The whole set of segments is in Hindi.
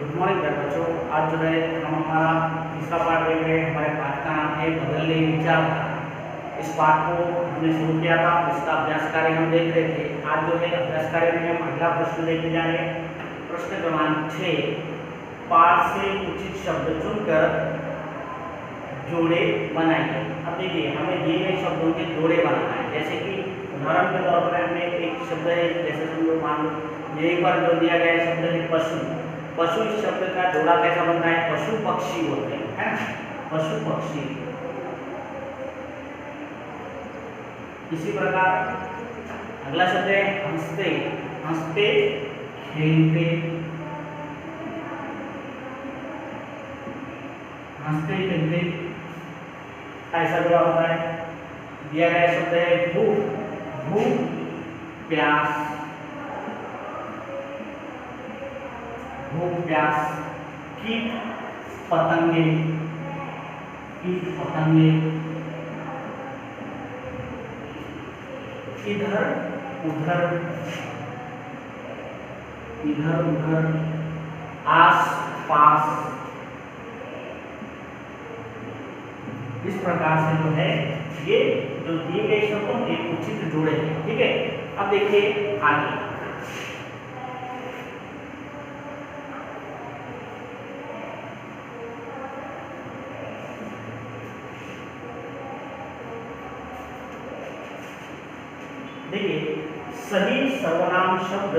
गुड मॉर्निंग प्यारे बच्चों। आज जो है हम हमारा तीसरा पाठ देख रहे हैं। हमारे पाठ का नाम है बदलने विचारधारा। इस पाठ को हमने शुरू किया था, इसका अभ्यास कार्य हम देख रहे थे। आज जो है अभ्यास कार्य में हम अगला प्रश्न देखने जा रहे हैं। प्रश्न क्रमांक 6, पाठ से उचित शब्द चुनकर जोड़े बनाइए। अब देखिए, हमें दिए गए शब्दों के जोड़े बनाना है। जैसे कि उदाहरण के तौर पर हमें एक शब्द है, जैसे समझो मान लो एक बार जो दिया गया शब्द है पशु। पशु इस शब्द का जोड़ा कैसा बनता है? पशु पक्षी बोलते हैं, है ना, पशु पक्षी। इसी प्रकार अगला शब्द है हंसते। हंसते खेलते, हंसते खेलते ऐसा जोड़ा होता है। दिया गया शब्द है भूख। भूख प्यास, भूख प्यास। कीट पतंगे, कीट पतंगे। इधर उधर, इधर उधर। आस पास। इस प्रकार से जो है ये जो दिए गए शब्दों के उचित जोड़े हैं। ठीक है, अब देखिए आगे। देखिए, सही सर्वनाम शब्द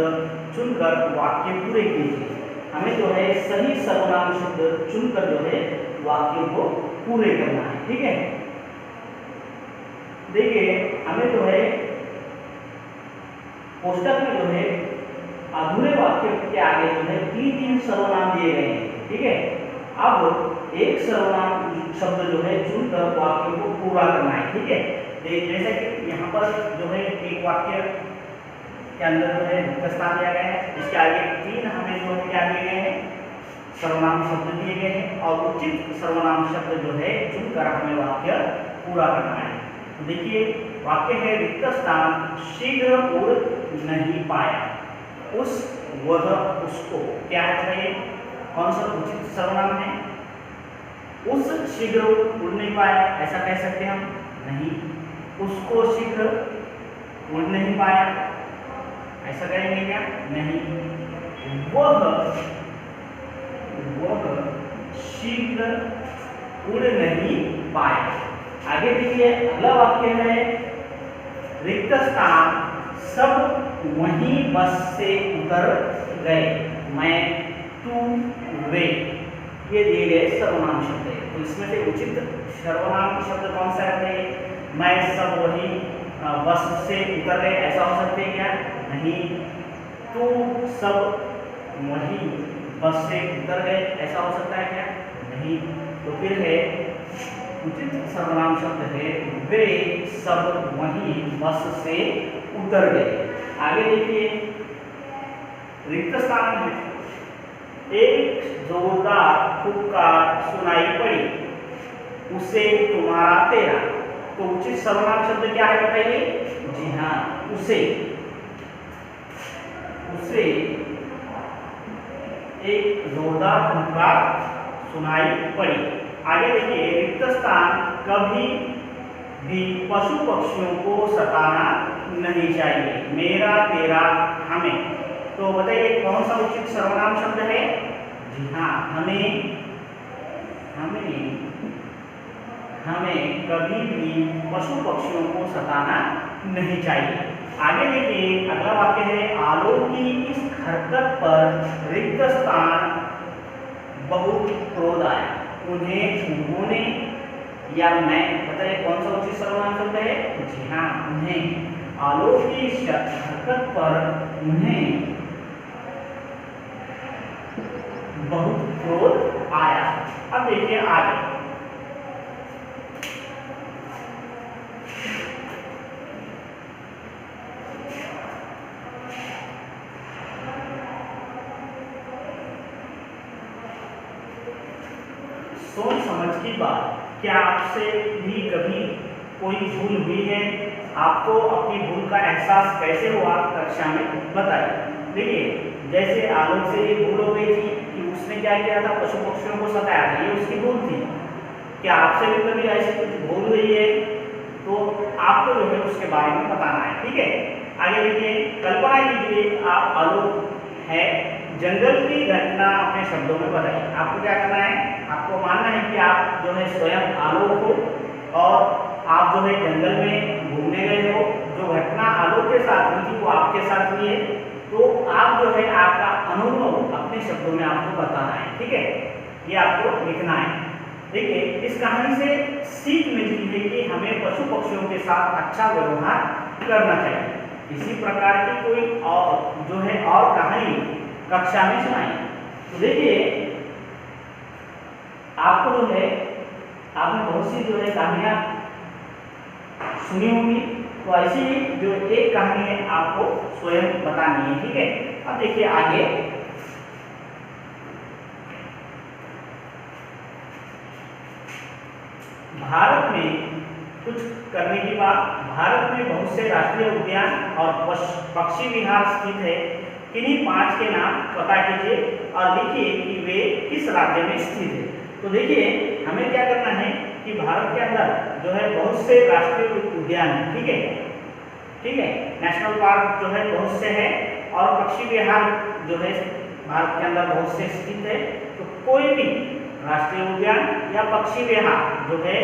चुनकर वाक्य पूरे कीजिए। हमें जो है सही सर्वनाम शब्द चुनकर जो है वाक्य को पूरे करना है। ठीक है, देखिए हमें जो है पुस्तक में जो है अधूरे वाक्य के आगे जो है तीन सर्वनाम दिए गए हैं। ठीक है, अब एक सर्वनाम शब्द जो है चुनकर वाक्य को पूरा करना है। ठीक है, जैसे कि यहाँ पर जो है एक वाक्य के अंदर जो है रिक्त स्थान दिया गया है, इसके आगे तीन हमें जो है क्या दिए गए हैं? सर्वनाम शब्द दिए गए हैं, और उचित सर्वनाम शब्द जो है चुनकर हमें वाक्य पूरा करना है। तो देखिए वाक्य है रिक्त स्थान शीघ्र उड़ नहीं पाया। उस, वह, उसको क्या है? कौन सा उचित सर्वनाम है? उस शीघ्र उड़ नहीं पाया, ऐसा कह सकते हैं हम? नहीं। उसको शीघ्र उड़ नहीं पाया, ऐसा कहेंगे क्या? नहीं। वह शीघ्र उड़ नहीं पाया। आगे देखिए अगला वाक्य है रिक्त स्थान सब वहीं बस से उतर गए। मैं, तू, वे, ये दिए गए सर्वनाम शब्द है। तो इसमें से उचित सर्वनाम शब्द कौन सा है? मैं, सब वहीं बस से उतर गए, ऐसा हो सकते हैं क्या? नहीं। तू, सब वहीं बस से उतर गए, ऐसा हो सकता है क्या? नहीं। तो फिर है उचित सर्वनाम शब्द है वे सब वहीं बस से उतर गए। आगे देखिए रिक्त स्थान में एक जोरदार फुफकार सुनाई पड़ी, उसे, तुम्हारा, तेरा। तो उचित सर्वनाम शब्द क्या है बताइए? जी हाँ, उसे। उसे एक जोरदार फुफकार सुनाई पड़ी। आगे देखिए रिक्त स्थान कभी भी पशु पक्षियों को सताना नहीं चाहिए। मेरा, तेरा, हमें। तो बताइए कौन सा उचित सर्वनाम शब्द है? जी हाँ, हमें। हमें कभी भी पशु पक्षियों को सताना नहीं चाहिए। आगे देखिए अगला वाक्य है आलोक की इस हरकत पर रिक्त स्थान बहुत क्रोध आया। उन्हें, उन्होंने या मैं, बताइए कौन सा उचित सर्वनाम शब्द है? जी हाँ, उन्हें। आलोक की इस हरकत पर उन्हें बहुत क्रोध आया। अब देखिए आगे सोच समझ की बात। क्या आपसे भी कभी कोई भूल हुई है? आपको अपनी भूल का एहसास कैसे हुआ कक्षा में बताइए। देखिए जैसे आलोक से ये भूल हो गई थी कि उसने क्या किया था, पशु पक्षियों को सताया था, ये उसकी भूल थी। क्या आपसे भी कभी ऐसी कुछ भूल हुई है तो आपको जो है उसके बारे में बताना है, ठीक है। आगे देखिए, कल्पना कीजिए आप आलोक है, जंगल की घटना अपने शब्दों में बताइए। आपको क्या करना है, आपको मानना है कि आप जो है स्वयं आलोक हो और आप जो है जंगल में घूमने गए हो, जो घटना आलोक के साथ हुई थी वो आपके साथ हुई है, तो आप जो है आपका अनुभव अपने शब्दों में आपको बताना है, ठीक है। ये आपको लिखना है। देखिए इस कहानी से सीख मिलती है कि हमें पशु पक्षियों के साथ अच्छा व्यवहार करना चाहिए। इसी प्रकार की कोई और जो है और कहानी कक्षा में सुनाई। तो देखिए आपको जो है आपने बहुत सी जो है कहानियां सुनी होंगी, तो ऐसी जो एक कहानी है आपको स्वयं बतानी है, ठीक है। अब देखिए आगे, भारत में कुछ करने की बात। भारत में बहुत से राष्ट्रीय उद्यान और पक्षी विहार स्थित है। किन्हीं 5 के नाम पता कीजिए और लिखिए कि वे किस राज्य में स्थित है। तो देखिए हमें क्या करना है कि भारत के अंदर जो है बहुत से राष्ट्रीय उद्यान है, ठीक है, ठीक है, नेशनल पार्क जो है बहुत से हैं और पक्षी विहार जो है भारत के अंदर बहुत से स्थित है। तो कोई भी राष्ट्रीय उद्यान या पक्षी विहार जो है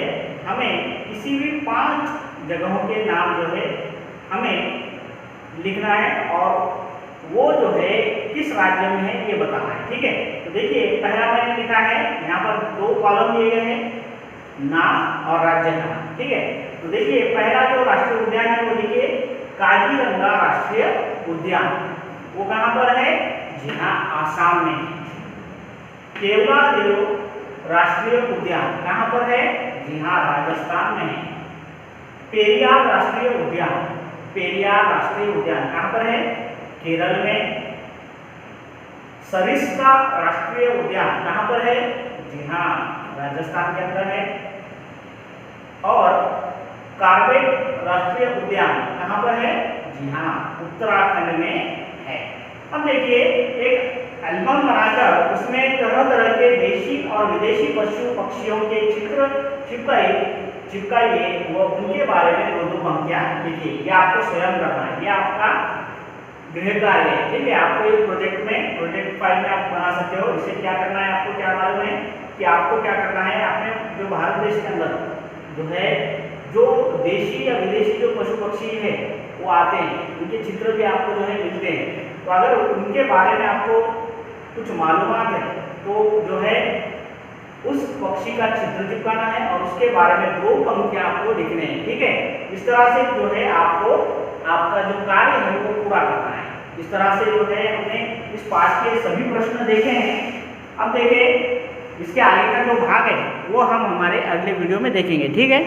हमें किसी भी 5 जगहों के नाम जो है हमें लिखना है और वो जो है किस राज्य में है ये बताना है, ठीक है। तो देखिए पहला मैंने लिखा है, यहाँ पर 2 कॉलम दिए गए हैं, नाम और राज्य का, ठीक है। तो देखिए पहला जो राष्ट्रीय उद्यान है वो लिखिए काजीरंगा राष्ट्रीय उद्यान। वो कहाँ पर है, जी हाँ आसाम में है। केवलादेव राष्ट्रीय उद्यान कहाँ पर है, जी हाँ राजस्थान में है। पेरियार राष्ट्रीय उद्यान, पेरियार राष्ट्रीय उद्यान कहाँ पर है, केरल में। सरिस्का राष्ट्रीय उद्यान कहाँ पर है, जी हाँ राजस्थान के अंदर है। और कार्बेट राष्ट्रीय उद्यान कहाँ पर है, जी हाँ उत्तराखंड में है। अब देखिए एक एल्बम बनाकर उसमें तरह तरह के देशी और विदेशी पशु पक्षियों के चित्र चिपकाइए वो उनके बारे में 2-2 पंक्तियां लिखिए। ये आपको स्वयं करना है, ये आपका गृह कार्य है, ठीक है। आपको एक प्रोजेक्ट फाइल में आप बना सकते हो। इसे क्या करना है, आपको क्या मालूम है कि आपको क्या करना है, आपने जो भारत देश के अंदर जो है जो देशी या विदेशी जो पशु पक्षी है वो आते हैं, उनके चित्र भी आपको जो है मिलते हैं। तो अगर उनके बारे में आपको कुछ मालूमात है तो जो है उस पक्षी का चित्र चिपकाना है और उसके बारे में 2 पंक्तियां आपको लिखने हैं, ठीक है। इस तरह से जो है आपको आपका जो कार्य है वो पूरा करना है। इस तरह से जो है हमने इस पाठ के सभी प्रश्न देखे हैं। अब देखिए इसके आगे का जो भाग है वो हम हमारे अगले वीडियो में देखेंगे, ठीक है।